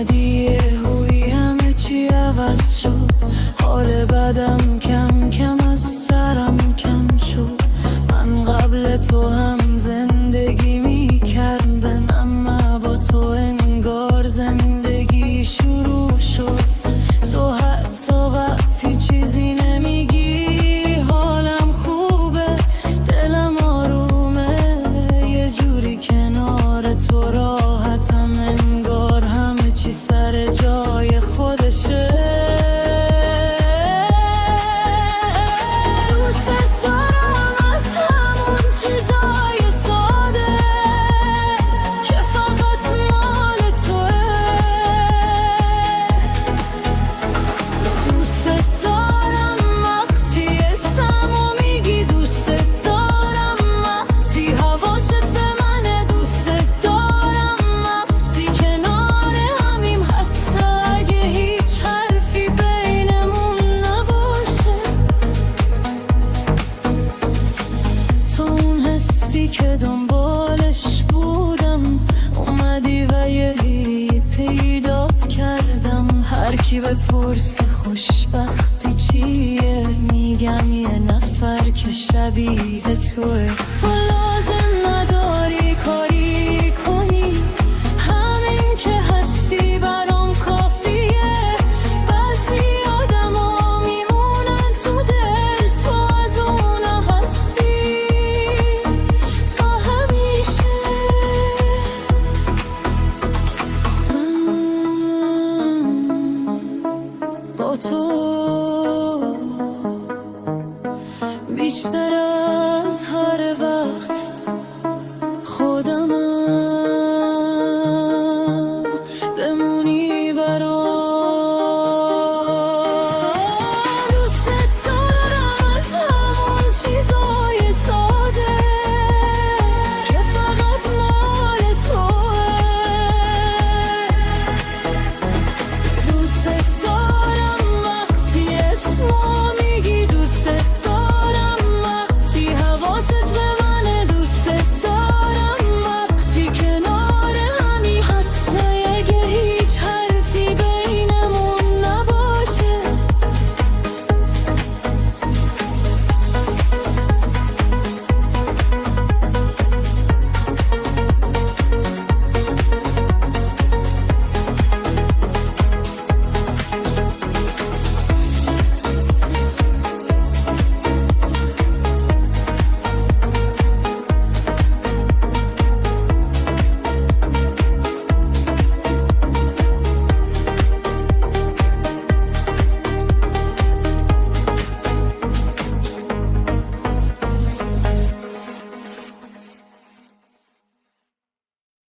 اومدی یهویی همه چی عوض شد، حال بدم کم کم از سرم کم شد. من قبل تو هم زندگی میکردم، اما با تو انگار زندگی شروع شد. تو حتی وقتی چیزی نمیگی حالم خوبه، دلم آرومه، یه جوری کنار تو راحتم، انگار همه چی سر جای خودشه. که دنبالش بودم اومدی و یهی پیدات کردم. هر کی بپرسه خوشبختی چیه، میگم یه نفر که شبیه توه.